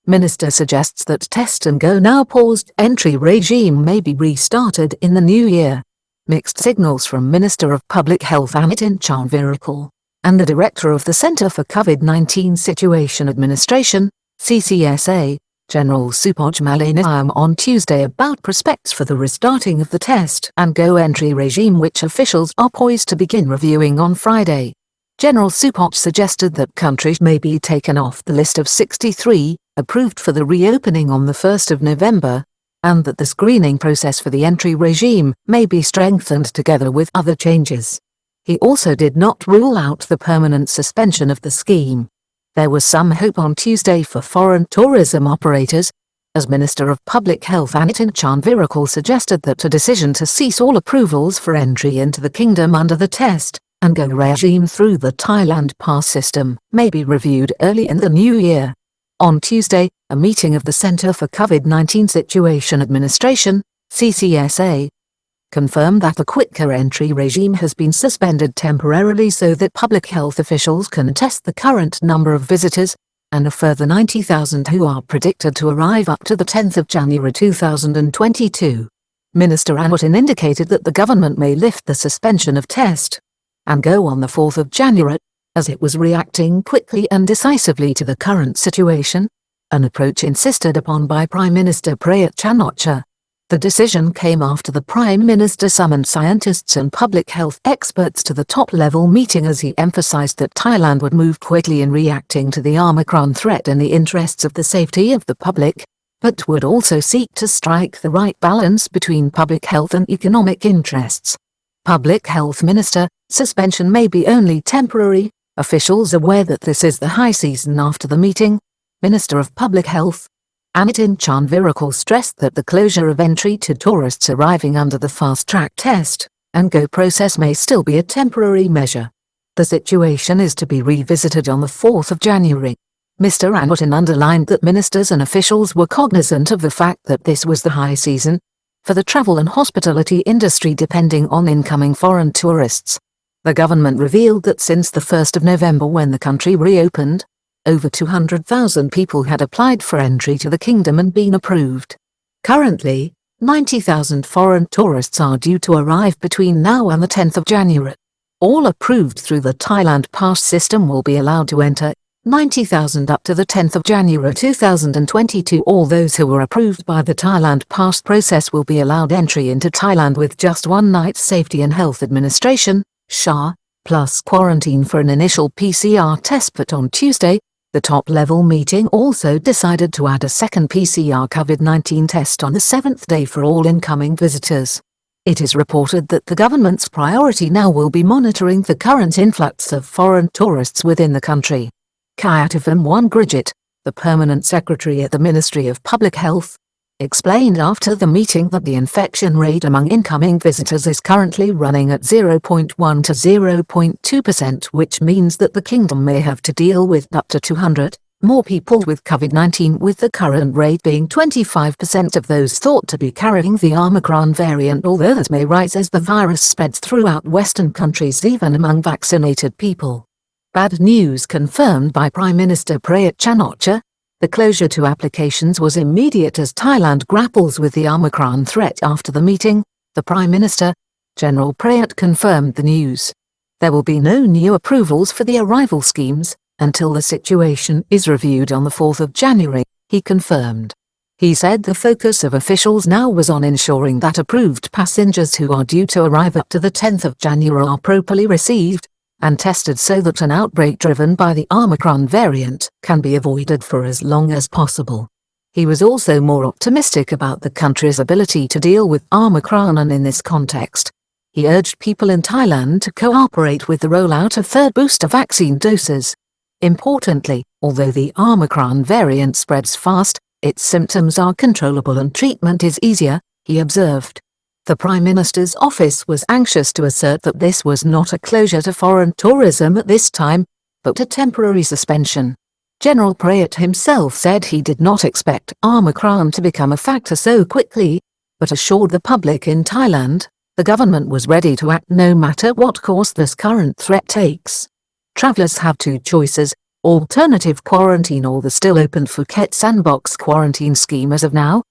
Minister suggests that test and go now paused entry regime may be restarted in the new year. Mixed signals from Minister of Public Health Anutin Charnvirakul and the Director of the Centre for COVID-19 Situation Administration, CCSA, General Supoj Malaniyom on Tuesday about prospects for the restarting of the test and go entry regime, which officials are poised to begin reviewing on Friday. General Supoj suggested that countries may be taken off the list of 63 approved for the reopening on the 1st of November, and that the screening process for the entry regime may be strengthened together with other changes. He also did not rule out the permanent suspension of the scheme. There was some hope on Tuesday for foreign tourism operators, as Minister of Public Health Anutin Charnvirakul suggested that a decision to cease all approvals for entry into the kingdom under the test and go regime through the Thailand pass system may be reviewed early in the new year. On Tuesday, a meeting of the Centre for COVID-19 Situation Administration, CCSA, confirmed that the quicker entry regime has been suspended temporarily so that public health officials can test the current number of visitors, and a further 90,000 who are predicted to arrive up to the 10th of January 2022. Minister Anutin indicated that the government may lift the suspension of test and go on the 4th of January, as it was reacting quickly and decisively to the current situation, an approach insisted upon by Prime Minister Prayut Chan-o-cha. The decision came after the Prime Minister summoned scientists and public health experts to the top-level meeting as he emphasized that Thailand would move quickly in reacting to the Omicron threat in the interests of the safety of the public, but would also seek to strike the right balance between public health and economic interests. Public Health Minister, suspension may be only temporary. Officials aware that this is the high season after the meeting. Minister of Public Health Anutin Charnvirakul stressed that the closure of entry to tourists arriving under the fast-track test and go process may still be a temporary measure. The situation is to be revisited on the 4th of January. Mr. Anutin underlined that ministers and officials were cognizant of the fact that this was the high season for the travel and hospitality industry depending on incoming foreign tourists. The government revealed that since the 1st of November, when the country reopened, over 200,000 people had applied for entry to the kingdom and been approved. Currently, 90,000 foreign tourists are due to arrive between now and the 10th of January. All approved through the Thailand pass system will be allowed to enter, 90,000 up to the 10th of January 2022. All those who were approved by the Thailand pass process will be allowed entry into Thailand with just one night's Safety and Health Administration (SHA) plus quarantine for an initial PCR test. But on Tuesday, the top-level meeting also decided to add a second PCR COVID-19 test on the 7th day for all incoming visitors. It is reported that the government's priority now will be monitoring the current influx of foreign tourists within the country. Kyativam Grijit, the permanent secretary at the Ministry of Public Health, explained after the meeting that the infection rate among incoming visitors is currently running at 0.1 to 0.2%, which means that the kingdom may have to deal with up to 200 more people with COVID-19, with the current rate being 25% of those thought to be carrying the Omicron variant, although that may rise as the virus spreads throughout Western countries even among vaccinated people. Bad news confirmed by Prime Minister Prayut Chan-o-cha. The closure to applications was immediate as Thailand grapples with the Omicron threat. After the meeting, the Prime Minister, General Prayut, confirmed the news. There will be no new approvals for the arrival schemes until the situation is reviewed on the 4th of January, he confirmed. He said the focus of officials now was on ensuring that approved passengers who are due to arrive up to the 10th of January are properly received and tested so that an outbreak driven by the Omicron variant can be avoided for as long as possible. He was also more optimistic about the country's ability to deal with Omicron, and in this context, he urged people in Thailand to cooperate with the rollout of third booster vaccine doses. Importantly, although the Omicron variant spreads fast, its symptoms are controllable and treatment is easier, he observed. The Prime Minister's office was anxious to assert that this was not a closure to foreign tourism at this time, but a temporary suspension. General Prayut himself said he did not expect Omicron to become a factor so quickly, but assured the public in Thailand the government was ready to act no matter what course this current threat takes. Travelers have two choices: alternative quarantine or the still open Phuket Sandbox quarantine scheme as of now.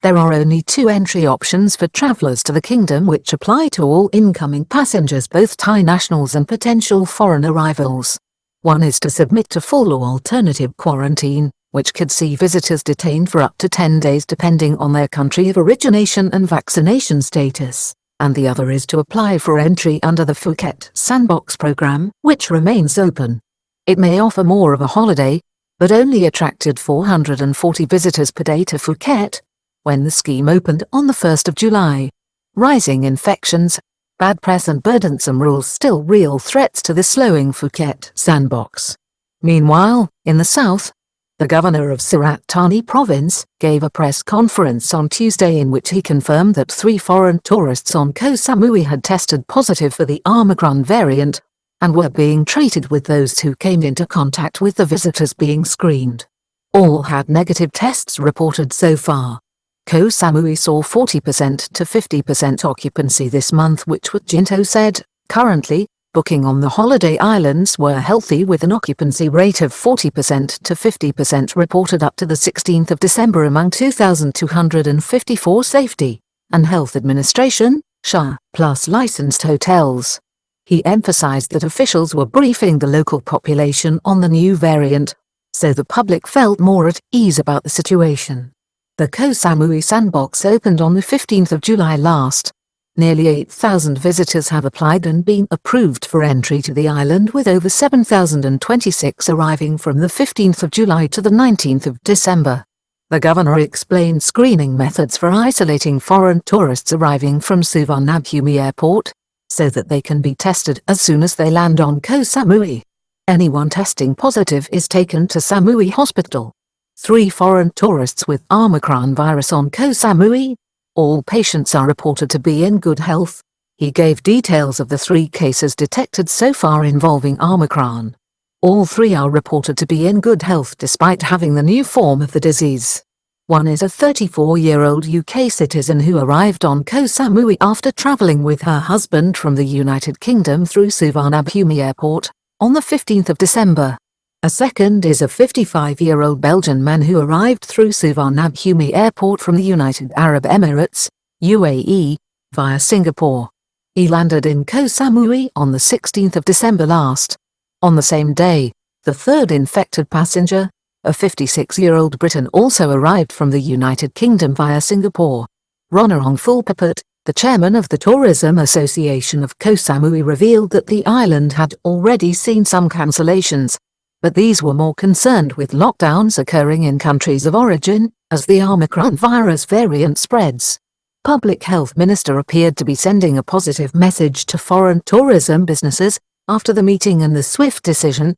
There are only two entry options for travellers to the kingdom which apply to all incoming passengers, both Thai nationals and potential foreign arrivals. One is to submit to full or alternative quarantine, which could see visitors detained for up to 10 days depending on their country of origination and vaccination status, and the other is to apply for entry under the Phuket Sandbox program, which remains open. It may offer more of a holiday, but only attracted 440 visitors per day to Phuket when the scheme opened on the 1st of July. Rising infections, bad press and burdensome rules still real threats to the slowing Phuket Sandbox. Meanwhile, in the south, the governor of Surat Thani province gave a press conference on Tuesday in which he confirmed that 3 foreign tourists on Koh Samui had tested positive for the Omicron variant and were being treated, with those who came into contact with the visitors being screened. All had negative tests reported so far. Koh Samui saw 40% to 50% occupancy this month, which Jinto said. Currently, booking on the holiday islands were healthy, with an occupancy rate of 40% to 50% reported up to the 16th of December among 2,254 Safety and Health Administration (SHA) plus licensed hotels. He emphasized that officials were briefing the local population on the new variant, so the public felt more at ease about the situation. The Koh Samui Sandbox opened on the 15th of July last. Nearly 8,000 visitors have applied and been approved for entry to the island, with over 7,026 arriving from the 15th of July to the 19th of December. The governor explained screening methods for isolating foreign tourists arriving from Suvarnabhumi Airport, so that they can be tested as soon as they land on Koh Samui. Anyone testing positive is taken to Samui Hospital. 3 foreign tourists with Omicron virus on Koh Samui. All patients are reported to be in good health. He gave details of the 3 cases detected so far involving Omicron. All 3 are reported to be in good health despite having the new form of the disease. One is a 34-year-old UK citizen who arrived on Koh Samui after travelling with her husband from the United Kingdom through Suvarnabhumi Airport on the 15th of December. A second is a 55-year-old Belgian man who arrived through Suvarnabhumi Airport from the United Arab Emirates, UAE, via Singapore. He landed in Koh Samui on the 16th of December last. On the same day, the third infected passenger, a 56-year-old Briton, also arrived from the United Kingdom via Singapore. Ronarong Fulpaput, the chairman of the Tourism Association of Koh Samui, revealed that the island had already seen some cancellations, but these were more concerned with lockdowns occurring in countries of origin as the Omicron virus variant spreads. Public Health Minister appeared to be sending a positive message to foreign tourism businesses after the meeting and the swift decision.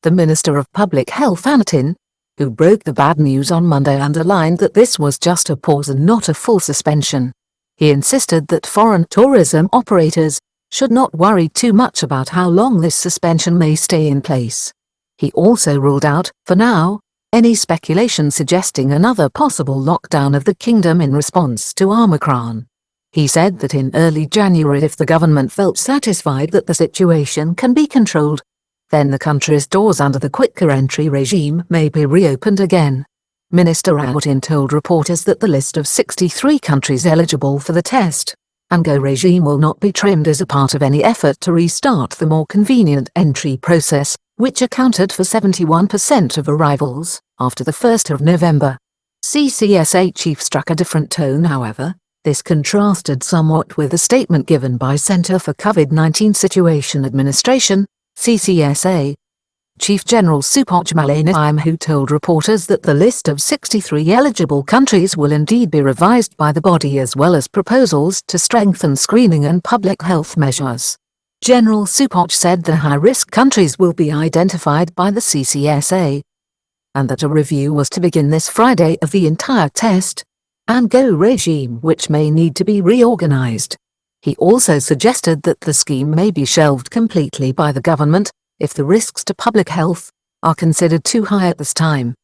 The Minister of Public Health, Anutin, who broke the bad news on Monday, underlined that this was just a pause and not a full suspension. He insisted that foreign tourism operators should not worry too much about how long this suspension may stay in place. He also ruled out, for now, any speculation suggesting another possible lockdown of the kingdom in response to Omicron. He said that in early January, if the government felt satisfied that the situation can be controlled, then the country's doors under the quicker entry regime may be reopened again. Minister Anutin told reporters that the list of 63 countries eligible for the test and go regime will not be trimmed as a part of any effort to restart the more convenient entry process, which accounted for 71% of arrivals after the 1st of November. CCSA chief struck a different tone, however. This contrasted somewhat with a statement given by Centre for COVID-19 Situation Administration, CCSA, Chief General Supoj Malaniyom, who told reporters that the list of 63 eligible countries will indeed be revised by the body, as well as proposals to strengthen screening and public health measures. General Supoj said the high-risk countries will be identified by the CCSA, and that a review was to begin this Friday of the entire test and go regime, which may need to be reorganized. He also suggested that the scheme may be shelved completely by the government if the risks to public health are considered too high at this time.